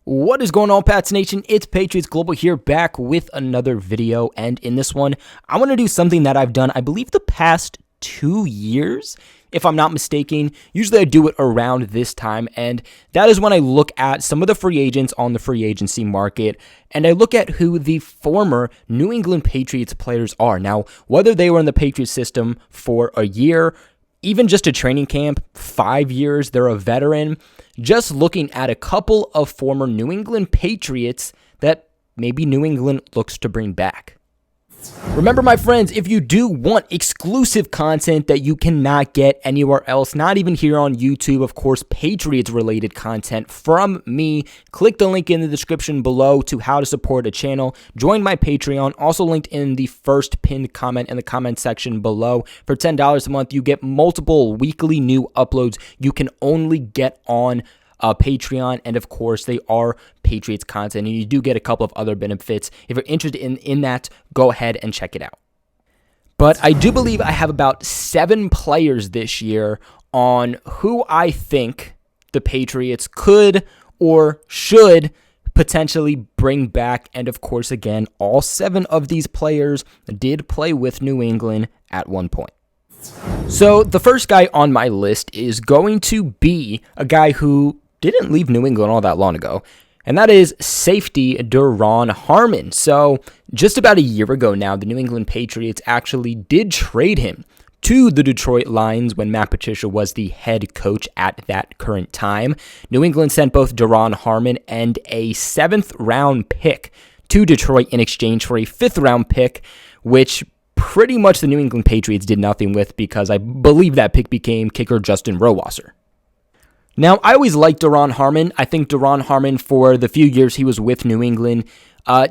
What is going on, Pats Nation? It's Patriots Global here, back with another video, and in this one, I want to do something that I've done, I believe, the past 2 years, if I'm not mistaken. Usually I do it around this time, and that is when I look at some of the free agents on the free agency market, and I look at who the former New England Patriots players are. Now, whether they were in the Patriots system for a year, even just a training camp, 5 years, they're a veteran. Just looking at a couple of former New England Patriots that maybe New England looks to bring back. Remember, my friends, if you do want exclusive content that you cannot get anywhere else, not even here on YouTube, of course, Patriots-related content from me, click the link in the description below to how to support a channel. Join my Patreon, also linked in the first pinned comment in the comment section below. For $10 a month, you get multiple weekly new uploads you can only get on Patreon, and of course they are Patriots content, and you do get a couple of other benefits. If you're interested in that, go ahead and check it out. But I do believe I have about 7 players this year on who I think the Patriots could or should potentially bring back, and of course, again, all 7 of these players did play with New England at one point. So the first guy on my list is going to be a guy who didn't leave New England all that long ago, and that is safety Duron Harmon. So just about a year ago now, the New England Patriots actually did trade him to the Detroit Lions when Matt Patricia was the head coach at that current time. New England sent both Duron Harmon and a 7th-round pick to Detroit in exchange for a 5th-round pick, which pretty much the New England Patriots did nothing with, because I believe that pick became kicker Justin Rohrwasser. Now, I always liked Duron Harmon. I think Duron Harmon, for the few years he was with New England,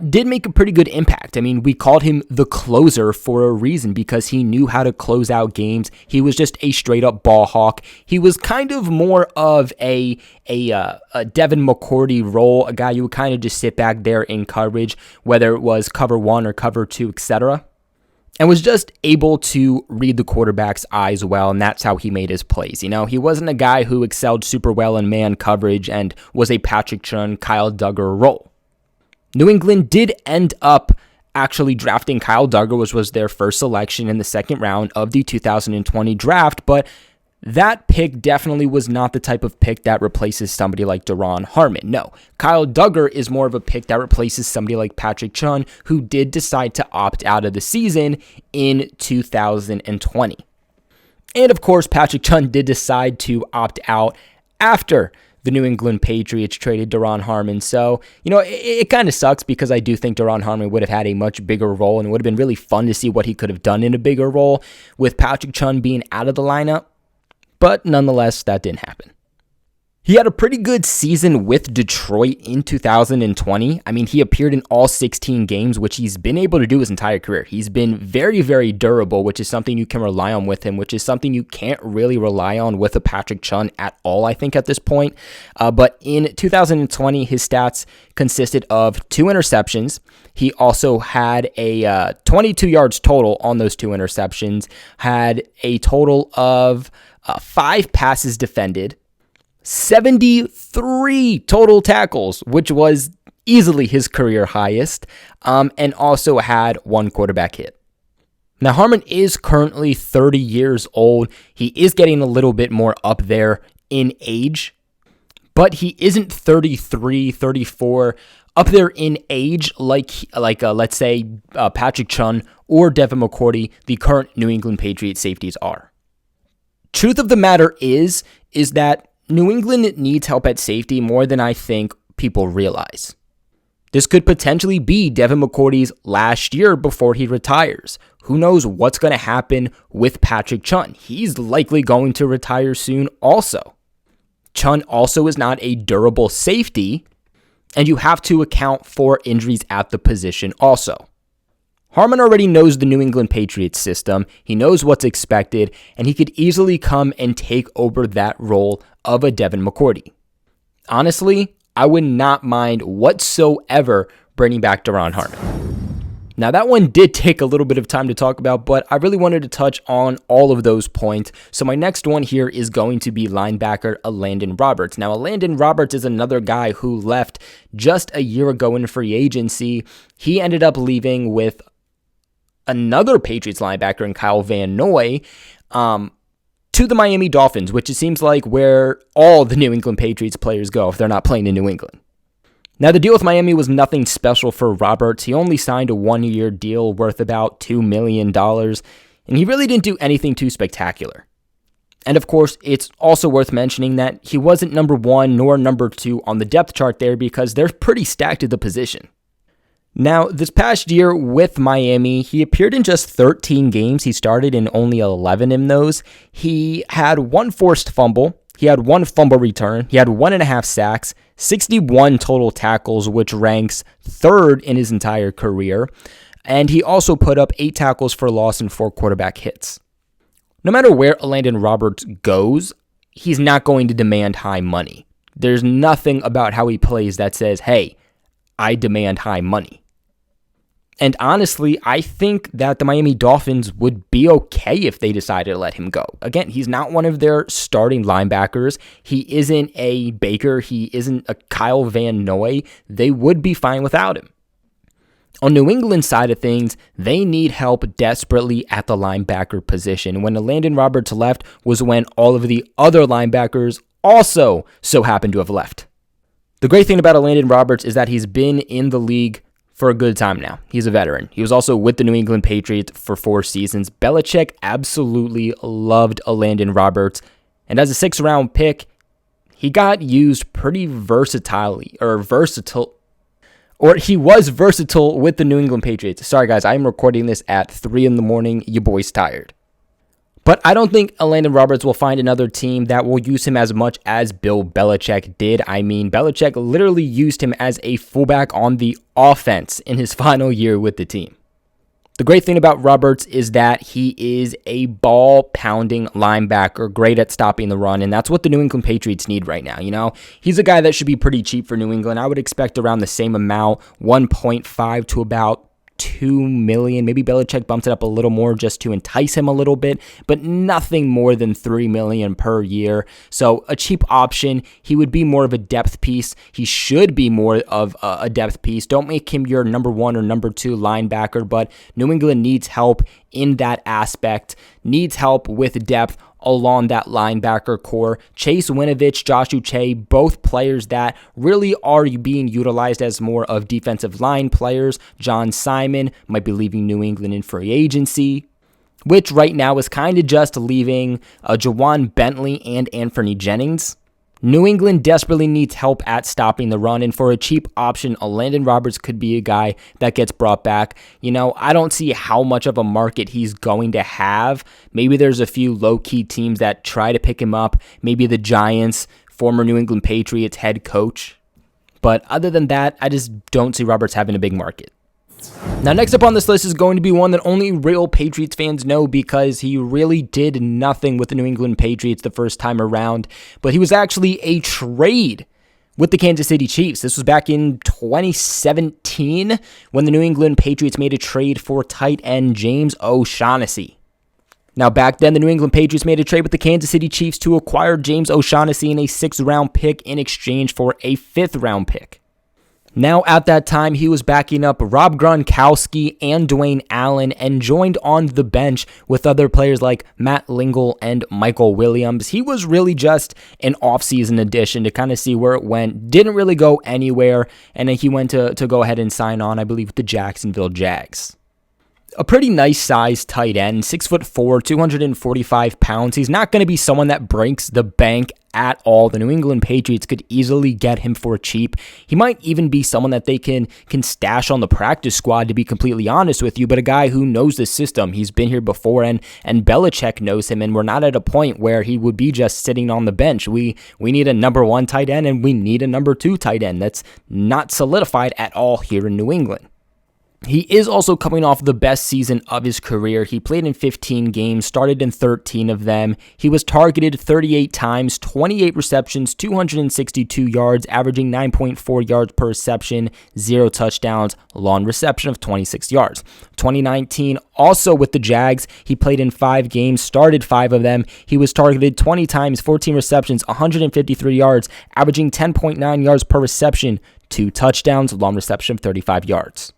did make a pretty good impact. I mean, we called him the closer for a reason, because he knew how to close out games. He was just a straight-up ball hawk. He was kind of more of a Devin McCourty role, a guy you would kind of just sit back there in coverage, whether it was cover 1 or cover 2, etc., and was just able to read the quarterback's eyes well, and that's how he made his plays. You know, he wasn't a guy who excelled super well in man coverage and was a Patrick Chung, Kyle Duggar role. New England did end up actually drafting Kyle Duggar, which was their first selection in the 2nd round of the 2020 draft, but that pick definitely was not the type of pick that replaces somebody like Duron Harmon. No, Kyle Duggar is more of a pick that replaces somebody like Patrick Chung, who did decide to opt out of the season in 2020. And of course, Patrick Chung did decide to opt out after the New England Patriots traded Duron Harmon. So, you know, it kind of sucks, because I do think Duron Harmon would have had a much bigger role, and it would have been really fun to see what he could have done in a bigger role with Patrick Chung being out of the lineup. But nonetheless, that didn't happen. He had a pretty good season with Detroit in 2020. I mean, he appeared in all 16 games, which he's been able to do his entire career. He's been very, very durable, which is something you can rely on with him, which is something you can't really rely on with a Patrick Chung at all, I think, at this point. But in 2020, his stats consisted of 2 interceptions. He also had a 22 yards total on those 2 interceptions, had a total of 5 passes defended, 73 total tackles, which was easily his career highest, and also had 1 quarterback hit. Now, Harmon is currently 30 years old. He is getting a little bit more up there in age, but he isn't 33, 34, up there in age like let's say Patrick Chung or Devin McCourty, the current New England Patriots safeties, are. Truth of the matter is that New England needs help at safety more than I think people realize. This could potentially be Devin McCourty's last year before he retires. Who knows what's going to happen with Patrick Chung? He's likely going to retire soon also. Chung also is not a durable safety, and you have to account for injuries at the position also. Harmon already knows the New England Patriots system. He knows what's expected, and he could easily come and take over that role of a Devin McCourty. Honestly, I would not mind whatsoever bringing back Duron Harmon. Now, that one did take a little bit of time to talk about, but I really wanted to touch on all of those points. So my next one here is going to be linebacker Elandon Roberts. Now, Elandon Roberts is another guy who left just a year ago in free agency. He ended up leaving with another Patriots linebacker in Kyle Van Noy to the Miami Dolphins, which it seems like where all the New England Patriots players go if they're not playing in New England. Now, the deal with Miami was nothing special for Roberts. He only signed a one-year deal worth about $2 million, and he really didn't do anything too spectacular. And of course, it's also worth mentioning that he wasn't number 1 nor number 2 on the depth chart there because they're pretty stacked at the position. Now, this past year with Miami, he appeared in just 13 games. He started in only 11 in those. He had 1 forced fumble. He had 1 fumble return. He had 1.5 sacks, 61 total tackles, which ranks 3rd in his entire career. And he also put up 8 tackles for loss and 4 quarterback hits. No matter where Elandon Roberts goes, he's not going to demand high money. There's nothing about how he plays that says, hey, I demand high money. And honestly, I think that the Miami Dolphins would be okay if they decided to let him go. Again, he's not one of their starting linebackers. He isn't a Baker. He isn't a Kyle Van Noy. They would be fine without him. On New England's side of things, they need help desperately at the linebacker position. When Elandon Roberts left was when all of the other linebackers also so happened to have left. The great thing about Elandon Roberts is that he's been in the league for a good time now. He's a veteran. He was also with the New England Patriots for 4 seasons. Belichick absolutely loved Elandon Roberts, and as a 6th-round pick, he got used pretty versatile with the New England Patriots. Sorry guys, I'm recording this at 3 in the morning. Your boy's tired. But I don't think Elandon Roberts will find another team that will use him as much as Bill Belichick did. I mean, Belichick literally used him as a fullback on the offense in his final year with the team. The great thing about Roberts is that he is a ball-pounding linebacker, great at stopping the run, and that's what the New England Patriots need right now. You know, he's a guy that should be pretty cheap for New England. I would expect around the same amount, 1.5 to about $2 million. Maybe Belichick bumped it up a little more just to entice him a little bit, but nothing more than $3 million per year. So a cheap option. He would be more of a depth piece. He should be more of a depth piece. Don't make him your number 1 or number 2 linebacker, but New England needs help in that aspect, needs help with depth along that linebacker core. Chase Winovich, Josh Uche, both players that really are being utilized as more of defensive line players. John Simon might be leaving New England in free agency, which right now is kind of just leaving Jawan Bentley and Anthony Jennings. New England desperately needs help at stopping the run, and for a cheap option, Elandon Roberts could be a guy that gets brought back. You know, I don't see how much of a market he's going to have. Maybe there's a few low-key teams that try to pick him up. Maybe the Giants, former New England Patriots head coach. But other than that, I just don't see Roberts having a big market. Now, next up on this list is going to be one that only real Patriots fans know because he really did nothing with the New England Patriots the first time around, but he was actually a trade with the Kansas City Chiefs. This was back in 2017 when the New England Patriots made a trade for tight end James O'Shaughnessy. Now, back then, the New England Patriots made a trade with the Kansas City Chiefs to acquire James O'Shaughnessy in a 6th-round pick in exchange for a 5th-round pick. Now, at that time, he was backing up Rob Gronkowski and Dwayne Allen and joined on the bench with other players like Matt Lingle and Michael Williams. He was really just an offseason addition to kind of see where it went. Didn't really go anywhere, and then he went to go ahead and sign on, I believe, with the Jacksonville Jags. A pretty nice size tight end, 6'4", 245 pounds. He's not going to be someone that breaks the bank at all. The New England Patriots could easily get him for cheap. He might even be someone that they can stash on the practice squad, to be completely honest with you, but a guy who knows the system. He's been here before, and Belichick knows him, and we're not at a point where he would be just sitting on the bench. We need a number 1 tight end, and we need a number 2 tight end. That's not solidified at all here in New England. He is also coming off the best season of his career. He played in 15 games, started in 13 of them. He was targeted 38 times, 28 receptions, 262 yards, averaging 9.4 yards per reception, 0 touchdowns, long reception of 26 yards. 2019, also with the Jags, he played in 5 games, started 5 of them. He was targeted 20 times, 14 receptions, 153 yards, averaging 10.9 yards per reception, 2 touchdowns, long reception of 35 yards.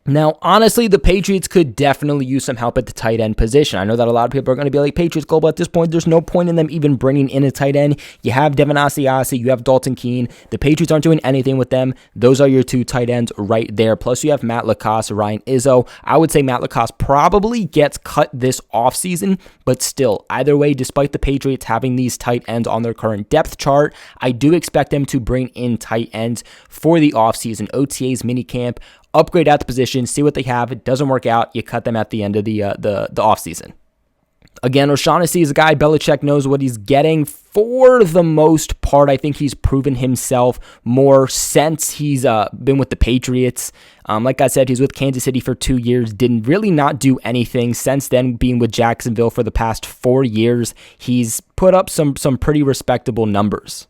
Now, honestly, the Patriots could definitely use some help at the tight end position. I know that a lot of people are going to be like, Patriots Global, at this point, there's no point in them even bringing in a tight end. You have Devin Asiasi, you have Dalton Keene. The Patriots aren't doing anything with them. Those are your 2 tight ends right there. Plus, you have Matt LaCosse, Ryan Izzo. I would say Matt LaCosse probably gets cut this offseason, but still, either way, despite the Patriots having these tight ends on their current depth chart, I do expect them to bring in tight ends for the offseason, OTAs, minicamp, upgrade at the position, see what they have. It doesn't work out, you cut them at the end of the offseason. Again, OShaughnessy is a guy Belichick knows what he's getting. For the most part, I think he's proven himself more since he's been with the Patriots. Like I said, he's with Kansas City for 2 years, didn't really not do anything. Since then, being with Jacksonville for the past 4 years, he's put up some pretty respectable numbers.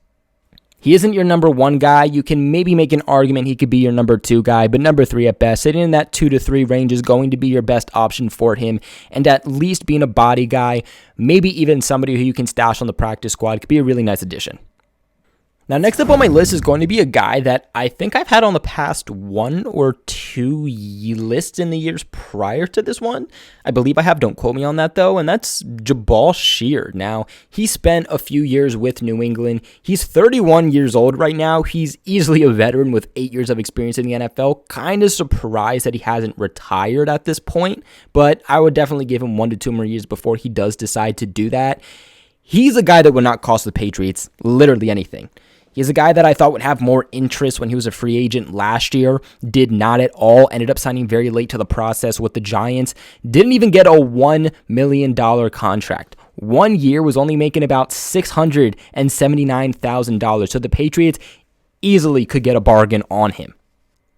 He isn't your number 1 guy. You can maybe make an argument he could be your number 2 guy, but number 3 at best. Sitting in that 2 to 3 range is going to be your best option for him. And at least being a body guy, maybe even somebody who you can stash on the practice squad, could be a really nice addition. Now, next up on my list is going to be a guy that I think I've had on the past 1 or 2 lists in the years prior to this one. I believe I have, don't quote me on that though, and that's Jabaal Sheard. Now, he spent a few years with New England. He's 31 years old right now. He's easily a veteran with 8 years of experience in the NFL. Kind of surprised that he hasn't retired at this point, but I would definitely give him 1 to 2 more years before he does decide to do that. He's a guy that would not cost the Patriots literally anything. He's a guy that I thought would have more interest when he was a free agent last year. Did not at all. Ended up signing very late to the process with the Giants. Didn't even get a $1 million contract. 1 year, was only making about $679,000. So the Patriots easily could get a bargain on him.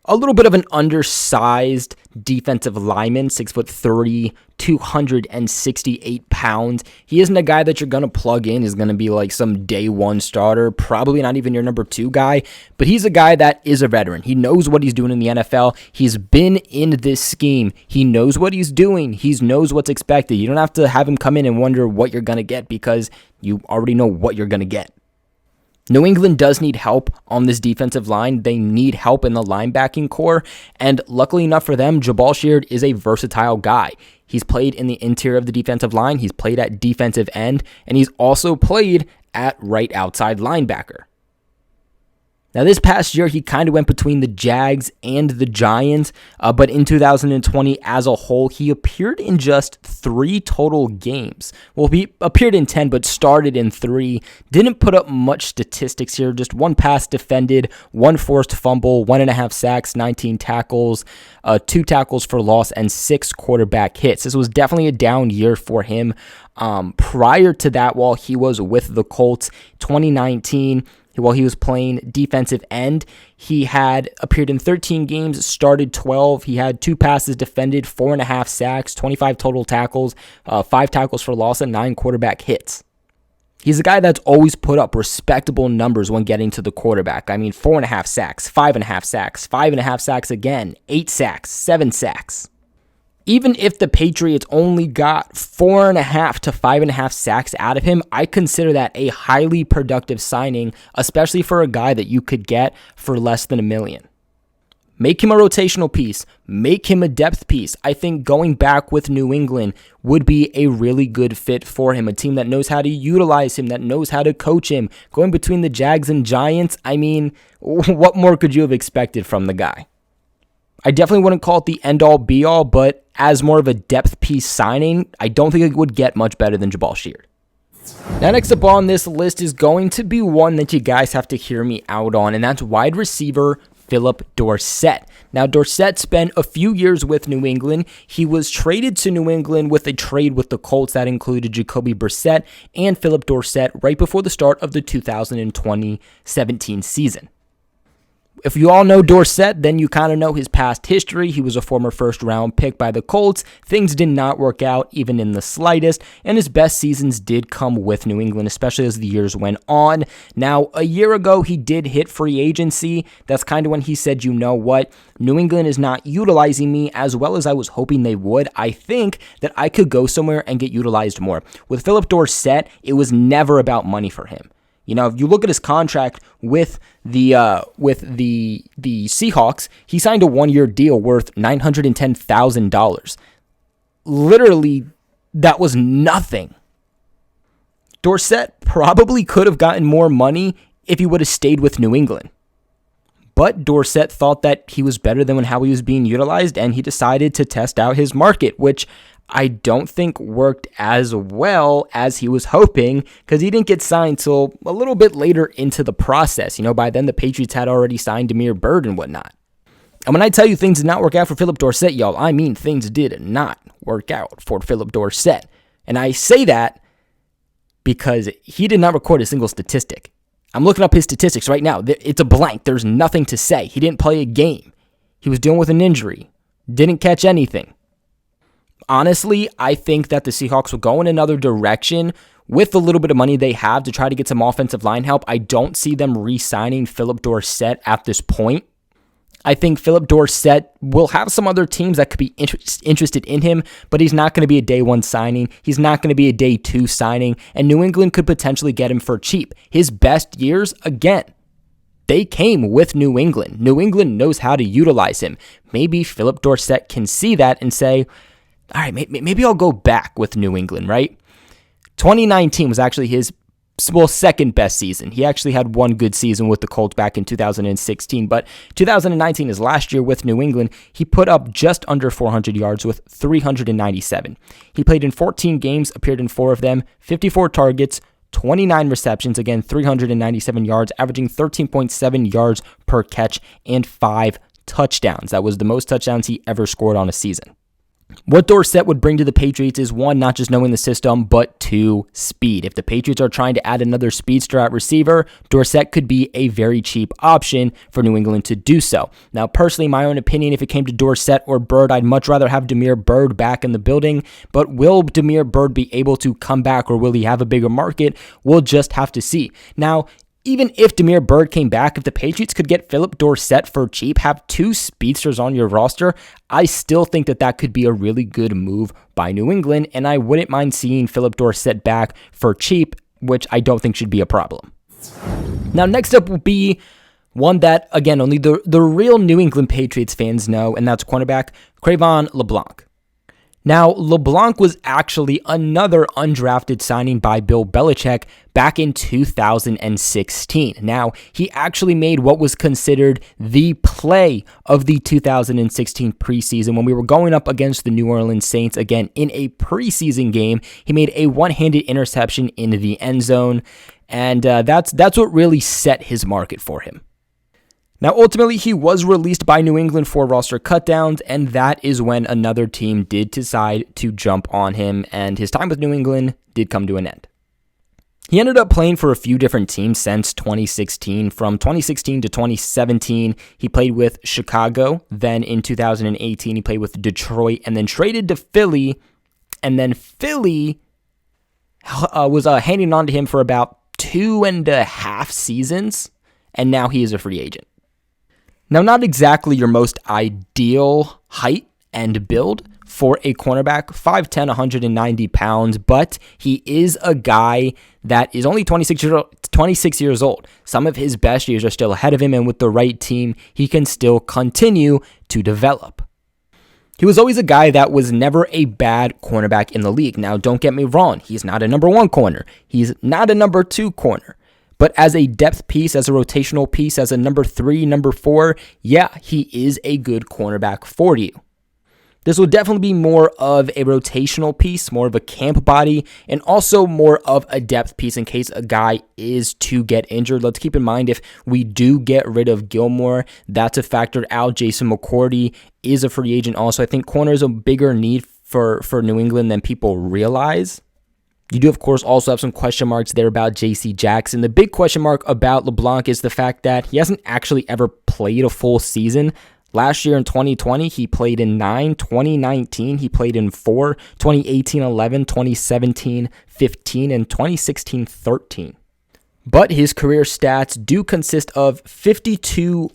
A little bit of an undersized defensive lineman, 6'3", 268 pounds. He isn't a guy that you're going to plug in, is going to be like some day 1 starter, probably not even your number 2 guy, but he's a guy that is a veteran. He knows what he's doing in the NFL. He's been in this scheme. He knows what he's doing. He knows what's expected. You don't have to have him come in and wonder what you're going to get because you already know what you're going to get. New England does need help on this defensive line. They need help in the linebacking core, and luckily enough for them, Jabaal Sheard is a versatile guy. He's played in the interior of the defensive line, he's played at defensive end, and he's also played at right outside linebacker. Now, this past year, he kind of went between the Jags and the Giants, but in 2020 as a whole, he appeared in just 3 total games. Well, he appeared in 10, but started in 3. Didn't put up much statistics here, just 1 pass defended, 1 forced fumble, 1.5 sacks, 19 tackles, 2 tackles for loss, and 6 quarterback hits. This was definitely a down year for him. Prior to that, while he was with the Colts, 2019, while he was playing defensive end, he had appeared in 13 games, started 12. He had 2 passes defended, 4.5 sacks, 25 total tackles, 5 tackles for loss, and 9 quarterback hits. He's a guy that's always put up respectable numbers when getting to the quarterback. I mean, 4.5 sacks, 5.5 sacks, 5.5 sacks again, 8 sacks, 7 sacks. Even if the Patriots only got 4.5 to 5.5 sacks out of him, I consider that a highly productive signing, especially for a guy that you could get for less than $1 million. Make him a rotational piece. Make him a depth piece. I think going back with New England would be a really good fit for him. A team that knows how to utilize him, that knows how to coach him. Going between the Jags and Giants, I mean, what more could you have expected from the guy? I definitely wouldn't call it the end-all, be-all, but as more of a depth piece signing, I don't think it would get much better than Jabaal Sheard. Now, next up on this list is going to be one that you guys have to hear me out on, and that's wide receiver Philip Dorsett. Now, Dorsett spent a few years with New England. He was traded to New England with a trade with the Colts that included Jacoby Brissett and Philip Dorsett right before the start of the 2020-17 season. If you all know Dorsett, then you kind of know his past history. He was a former first-round pick by the Colts. Things did not work out even in the slightest, and his best seasons did come with New England, especially as the years went on. Now, a year ago, he did hit free agency. That's kind of when he said, you know what, New England is not utilizing me as well as I was hoping they would. I think that I could go somewhere and get utilized more. With Philip Dorsett, it was never about money for him. You know, if you look at his contract with the Seahawks, he signed a 1-year deal worth $910,000. Literally, that was nothing. Dorsett probably could have gotten more money if he would have stayed with New England. But Dorsett thought that he was better than how he was being utilized, and he decided to test out his market, which I don't think worked as well as he was hoping, because he didn't get signed till a little bit later into the process. You know, by then the Patriots had already signed Damiere Byrd and whatnot. And when I tell you things did not work out for Philip Dorsett, y'all, I mean things did not work out for Philip Dorsett. And I say that because he did not record a single statistic. I'm looking up his statistics right now. It's a blank. There's nothing to say. He didn't play a game. He was dealing with an injury. Didn't catch anything. Honestly, I think that the Seahawks will go in another direction with the little bit of money they have to try to get some offensive line help. I don't see them re-signing Philip Dorsett at this point. I think Philip Dorsett will have some other teams that could be interested in him, but he's not going to be a day one signing. He's not going to be a day two signing, and New England could potentially get him for cheap. His best years, again, they came with New England. New England knows how to utilize him. Maybe Philip Dorsett can see that and say, all right, maybe I'll go back with New England, right? 2019 was actually his second best season. He actually had one good season with the Colts back in 2016, but 2019 is last year with New England. He put up just under 400 yards with 397. He played in 14 games, appeared in 4 of them, 54 targets, 29 receptions, again, 397 yards, averaging 13.7 yards per catch, and 5 touchdowns. That was the most touchdowns he ever scored on a season. What Dorsett would bring to the Patriots is, 1, not just knowing the system, but 2, speed. If the Patriots are trying to add another speedster at receiver, Dorsett could be a very cheap option for New England to do so. Now, personally, my own opinion, if it came to Dorsett or Byrd, I'd much rather have Damiere Byrd back in the building, but will Damiere Byrd be able to come back, or will he have a bigger market? We'll just have to see. Now, even if Damiere Byrd came back, if the Patriots could get Philip Dorsett for cheap, have 2 speedsters on your roster, I still think that could be a really good move by New England, and I wouldn't mind seeing Philip Dorsett back for cheap, which I don't think should be a problem. Now, next up will be one that, again, only the real New England Patriots fans know, and that's cornerback Kravon LeBlanc. Now, LeBlanc was actually another undrafted signing by Bill Belichick back in 2016. Now, he actually made what was considered the play of the 2016 preseason when we were going up against the New Orleans Saints, again, in a preseason game. He made a one-handed interception in the end zone, and that's what really set his market for him. Now, ultimately, he was released by New England for roster cutdowns, and that is when another team did decide to jump on him, and his time with New England did come to an end. He ended up playing for a few different teams since 2016. From 2016 to 2017, he played with Chicago. Then in 2018, he played with Detroit, and then traded to Philly, and then Philly was hanging on to him for about 2.5 seasons, and now he is a free agent. Now, not exactly your most ideal height and build for a cornerback, 5'10", 190 pounds, but he is a guy that is only 26 years old. Some of his best years are still ahead of him, and with the right team, he can still continue to develop. He was always a guy that was never a bad cornerback in the league. Now, don't get me wrong, he's not a number 1 corner. He's not a number 2 corner. But as a depth piece, as a rotational piece, as a number 3, number 4, yeah, he is a good cornerback for you. This will definitely be more of a rotational piece, more of a camp body, and also more of a depth piece in case a guy is to get injured. Let's keep in mind, if we do get rid of Gilmore, that's a factor out. Jason McCourty is a free agent also. I think corner is a bigger need for New England than people realize. You do, of course, also have some question marks there about J.C. Jackson. The big question mark about LeBlanc is the fact that he hasn't actually ever played a full season. Last year in 2020, he played in 9. 2019, he played in 4. 2018, 11. 2017, 15. And 2016, 13. But his career stats do consist of 52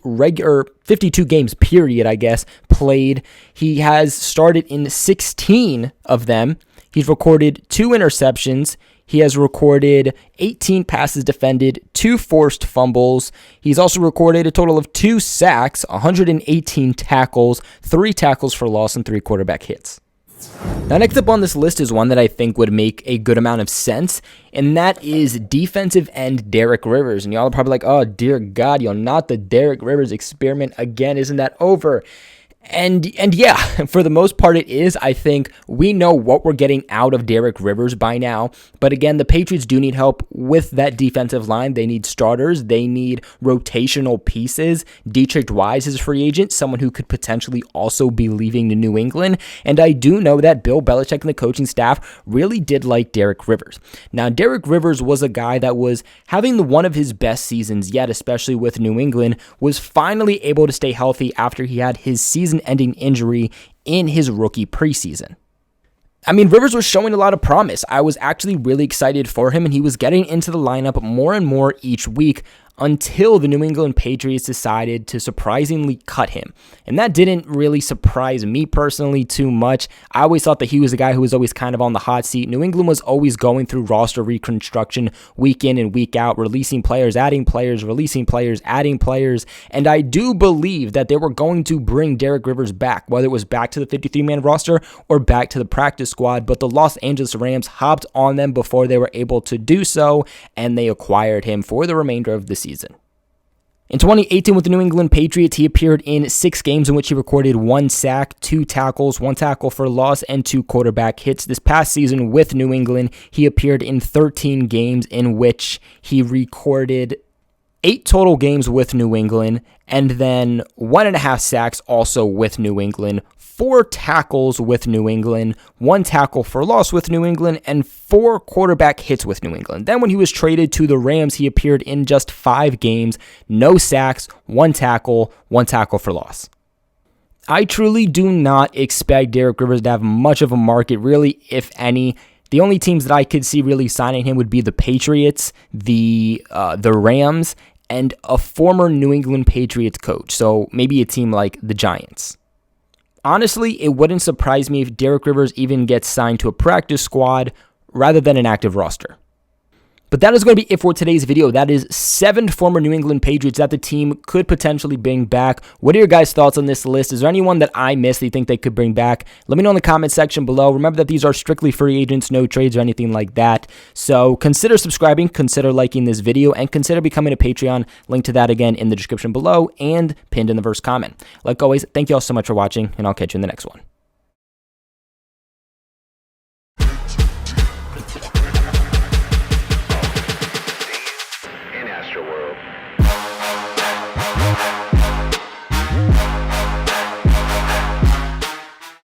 games, period, I guess, played. He has started in 16 of them. He's recorded 2 interceptions. He has recorded 18 passes defended, 2 forced fumbles. He's also recorded a total of 2 sacks, 118 tackles, 3 tackles for loss, and 3 quarterback hits. Now, next up on this list is one that I think would make a good amount of sense, and that is defensive end Derrick Rivers. And y'all are probably like, oh, dear God, not the Derrick Rivers experiment again. Isn't that over? And yeah, for the most part it is. I think we know what we're getting out of Derrick Rivers by now. But again, the Patriots do need help with that defensive line. They need starters. They need rotational pieces. Dietrich Wise is a free agent, someone who could potentially also be leaving to New England. And I do know that Bill Belichick and the coaching staff really did like Derrick Rivers. Now, Derrick Rivers was a guy that was having one of his best seasons yet, especially with New England, was finally able to stay healthy after he had his season-ending injury in his rookie preseason. I mean, Rivers was showing a lot of promise. I was actually really excited for him, and he was getting into the lineup more and more each week until the New England Patriots decided to surprisingly cut him. And that didn't really surprise me personally too much. I always thought that he was a guy who was always kind of on the hot seat. New England was always going through roster reconstruction week in and week out, releasing players, adding players, releasing players, adding players. And I do believe that they were going to bring Derrick Rivers back, whether it was back to the 53-man roster or back to the practice squad. But the Los Angeles Rams hopped on them before they were able to do so, and they acquired him for the remainder of the season. In 2018 with the New England Patriots, he appeared in 6 games in which he recorded 1 sack, 2 tackles, 1 tackle for loss, and 2 quarterback hits. This past season with New England, he appeared in 13 games in which he recorded 8 total games with New England, and then 1.5 sacks also with New England, 4 tackles with New England, 1 tackle for loss with New England, and 4 quarterback hits with New England. Then when he was traded to the Rams, he appeared in just 5 games, no sacks, 1 tackle, 1 tackle for loss. I truly do not expect Derrick Rivers to have much of a market, really, if any. The only teams that I could see really signing him would be the Patriots, the Rams, and a former New England Patriots coach, so maybe a team like the Giants. Honestly, it wouldn't surprise me if Derrick Rivers even gets signed to a practice squad rather than an active roster. But that is going to be it for today's video. That is 7 former New England Patriots that the team could potentially bring back. What are your guys' thoughts on this list? Is there anyone that I missed that you think they could bring back? Let me know in the comment section below. Remember that these are strictly free agents, no trades or anything like that. So consider subscribing, consider liking this video, and consider becoming a Patreon. Link to that again in the description below and pinned in the first comment. Like always, thank you all so much for watching, and I'll catch you in the next one.